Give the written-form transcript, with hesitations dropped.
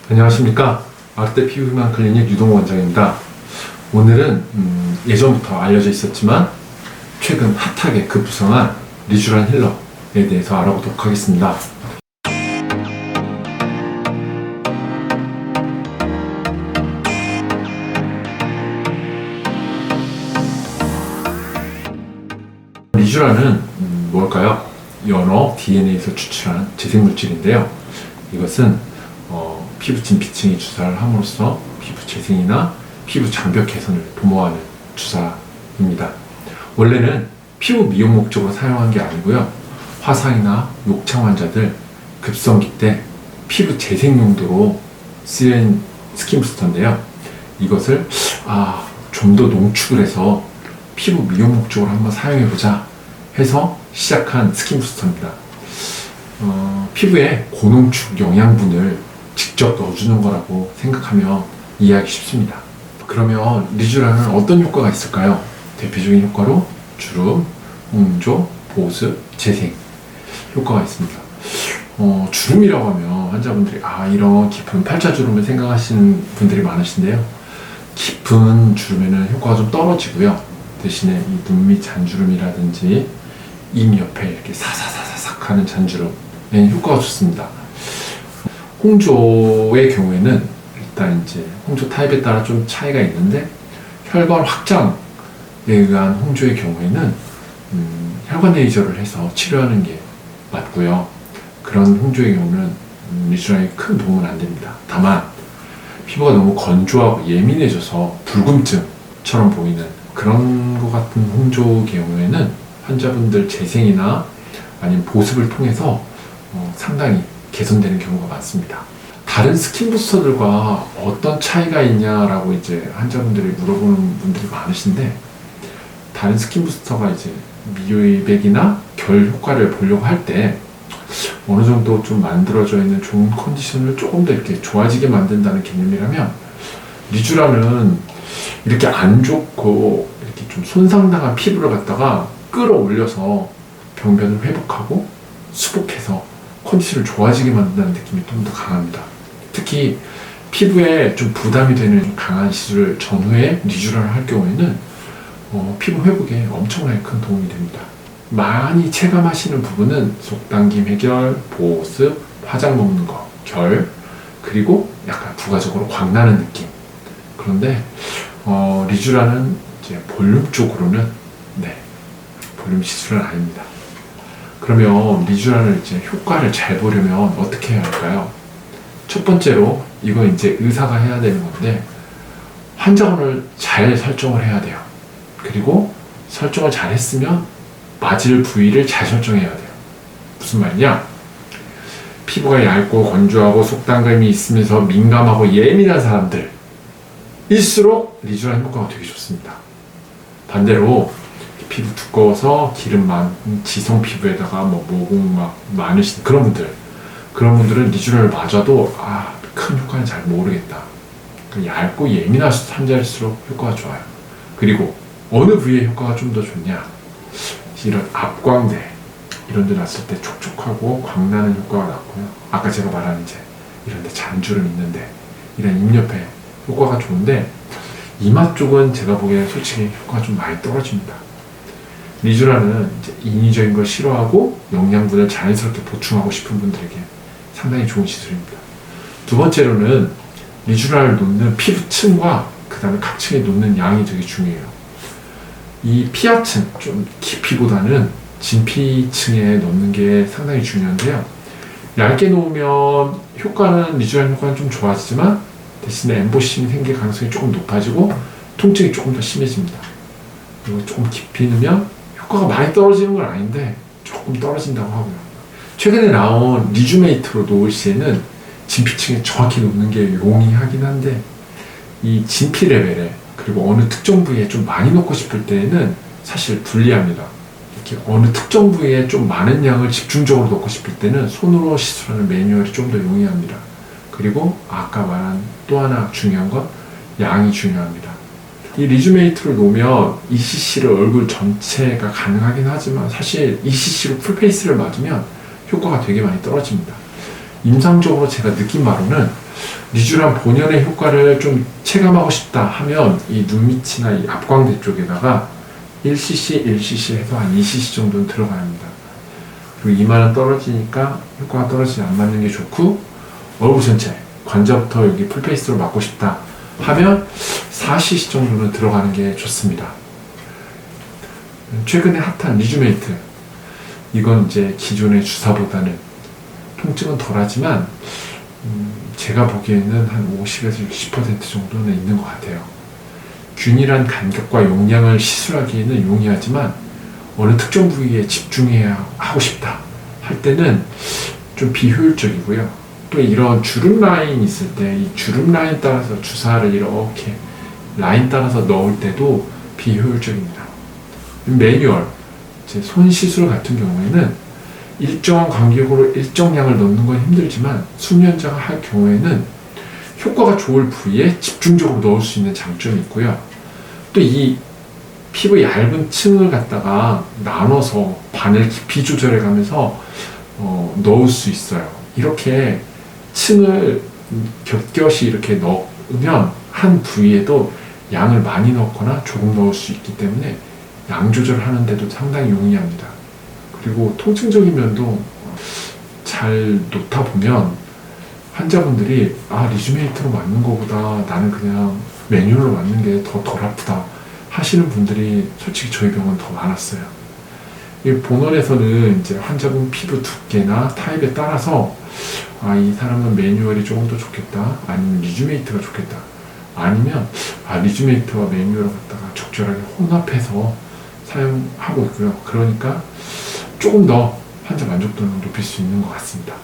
안녕하십니까. 아르테 피부비만 클리닉 유동호 원장입니다. 오늘은 예전부터 알려져 있었지만 최근 핫하게 급부상한 리쥬란 힐러에 대해서 알아보도록 하겠습니다. 리쥬란은 뭘까요? 연어 DNA에서 추출한 재생물질인데요. 이것은 피부 진피층에 주사를 함으로써 피부 재생이나 피부 장벽 개선을 도모하는 주사입니다. 원래는 피부 미용 목적으로 사용한 게 아니고요. 화상이나 욕창 환자들 급성기 때 피부 재생 용도로 쓰인 스킨 부스터인데요. 이것을 좀 더 농축을 해서 피부 미용 목적으로 한번 사용해보자 해서 시작한 스킨 부스터입니다. 피부에 고농축 영양분을 직접 넣어주는 거라고 생각하면 이해하기 쉽습니다. 그러면 리쥬란은 어떤 효과가 있을까요? 대표적인 효과로 주름, 홍조, 보습, 재생 효과가 있습니다. 주름이라고 하면 환자분들이 이런 깊은 팔자주름을 생각하시는 분들이 많으신데요. 깊은 주름에는 효과가 좀 떨어지고요. 대신에 이 눈 밑 잔주름이라든지 입 옆에 이렇게 사사사삭 하는 잔주름에 효과가 좋습니다. 홍조의 경우에는 일단 이제 홍조 타입에 따라 좀 차이가 있는데 혈관 확장에 의한 홍조의 경우에는 혈관 레이저를 해서 치료하는 게 맞고요. 그런 홍조의 경우는 리쥬란이 큰 도움은 안 됩니다. 다만 피부가 너무 건조하고 예민해져서 붉음증처럼 보이는 그런 것 같은 홍조의 경우에는 환자분들 재생이나 아니면 보습을 통해서 상당히 개선되는 경우가 많습니다. 다른 스킨 부스터들과 어떤 차이가 있냐라고 이제 환자분들이 물어보는 분들이 많으신데, 다른 스킨 부스터가 이제 미백이나 결 효과를 보려고 할 때 어느 정도 좀 만들어져 있는 좋은 컨디션을 조금 더 이렇게 좋아지게 만든다는 개념이라면, 리쥬란은 이렇게 안 좋고 이렇게 좀 손상당한 피부를 갖다가 끌어올려서 병변을 회복하고 수복해서 컨디션을 좋아지게 만든다는 느낌이 좀 더 강합니다. 특히 피부에 좀 부담이 되는 강한 시술 전후에 리쥬란을 할 경우에는 피부 회복에 엄청나게 큰 도움이 됩니다. 많이 체감하시는 부분은 속당김 해결, 보습, 화장 먹는 거, 결, 그리고 약간 부가적으로 광나는 느낌. 그런데 리쥬란은 이제 볼륨 쪽으로는 볼륨 시술은 아닙니다. 그러면 리쥬란을 이제 효과를 잘 보려면 어떻게 해야 할까요? 첫 번째로 이건 이제 의사가 해야 되는 건데, 환자원을 잘 설정을 해야 돼요. 그리고 설정을 잘 했으면 맞을 부위를 잘 설정해야 돼요. 무슨 말이냐? 피부가 얇고 건조하고 속당김이 있으면서 민감하고 예민한 사람들 일수록 리쥬란 효과가 되게 좋습니다. 반대로 피부 두꺼워서 기름 많은 지성 피부에다가 모공 막 많으신 그런 분들은 리쥬란을 맞아도 큰 효과는 잘 모르겠다. 얇고 예민한 환자일수록 효과가 좋아요. 그리고 어느 부위의 효과가 좀 더 좋냐? 이런 앞광대 이런 데 났을 때 촉촉하고 광나는 효과가 났고요. 아까 제가 말한 이제 이런 데 잔주름 있는데 이런 입 옆에 효과가 좋은데, 이마 쪽은 제가 보기에 솔직히 효과가 좀 많이 떨어집니다. 리쥬란은 이제 인위적인 걸 싫어하고 영양분을 자연스럽게 보충하고 싶은 분들에게 상당히 좋은 시술입니다. 두 번째로는 리쥬란을 놓는 피부층과 그 다음에 각층에 놓는 양이 되게 중요해요. 이 피하층, 좀 깊이보다는 진피층에 넣는 게 상당히 중요한데요. 얇게 놓으면 리쥬란 효과는 좀 좋아지지만 대신에 엠보싱이 생길 가능성이 조금 높아지고 통증이 조금 더 심해집니다. 그리고 조금 깊이 넣으면 효과가 많이 떨어지는 건 아닌데 조금 떨어진다고 하고요. 최근에 나온 리쥬메이트로 놓을 시에는 진피층에 정확히 놓는 게 용이하긴 한데, 이 진피 레벨에 그리고 어느 특정 부위에 좀 많이 놓고 싶을 때에는 사실 불리합니다. 이렇게 어느 특정 부위에 좀 많은 양을 집중적으로 놓고 싶을 때는 손으로 시술하는 매뉴얼이 좀 더 용이합니다. 그리고 아까 말한 또 하나 중요한 건 양이 중요합니다. 이 리쥬메이트를 놓으면 ECC를 얼굴 전체가 가능하긴 하지만 사실 ECC로 풀페이스를 맞으면 효과가 되게 많이 떨어집니다. 임상적으로 제가 느낀 바로는 리쥬란 본연의 효과를 좀 체감하고 싶다 하면 이 눈 밑이나 이 앞광대 쪽에다가 1cc, 1cc 해서 한 2cc 정도는 들어가야 합니다. 그리고 이마는 떨어지니까 효과가 떨어지지 안 맞는 게 좋고, 얼굴 전체, 관자부터 여기 풀페이스로 맞고 싶다 하면 4cc 정도는 들어가는 게 좋습니다. 최근에 핫한 리쥬메이트, 이건 이제 기존의 주사보다는 통증은 덜하지만 제가 보기에는 한 50에서 60% 정도는 있는 것 같아요. 균일한 간격과 용량을 시술하기에는 용이하지만 어느 특정 부위에 집중해야 하고 싶다 할 때는 좀 비효율적이고요. 또 이런 주름 라인 있을 때 이 주름 라인 따라서 주사를 이렇게 라인 따라서 넣을 때도 비효율적입니다. 매뉴얼, 제 손 시술 같은 경우에는 일정한 간격으로 일정량을 넣는 건 힘들지만 수면자가 할 경우에는 효과가 좋을 부위에 집중적으로 넣을 수 있는 장점이 있고요. 또 이 피부 얇은 층을 갖다가 나눠서 바늘 깊이 조절해 가면서 넣을 수 있어요. 이렇게 층을 겹겹이 이렇게 넣으면 한 부위에도 양을 많이 넣거나 조금 넣을 수 있기 때문에 양 조절하는데도 상당히 용이합니다. 그리고 통증적인 면도 잘 놓다 보면 환자분들이 리쥬메이트로 맞는 것보다 나는 그냥 매뉴얼로 맞는 게 더 덜 아프다 하시는 분들이 솔직히 저희 병원 더 많았어요. 이 본원에서는 이제 환자분 피부 두께나 타입에 따라서 이 사람은 매뉴얼이 조금 더 좋겠다, 아니면 리쥬메이트가 좋겠다, 아니면 리쥬메이트와 매뉴얼을 갖다가 적절하게 혼합해서 사용하고 있고요. 그러니까 조금 더 환자 만족도는 높일 수 있는 것 같습니다.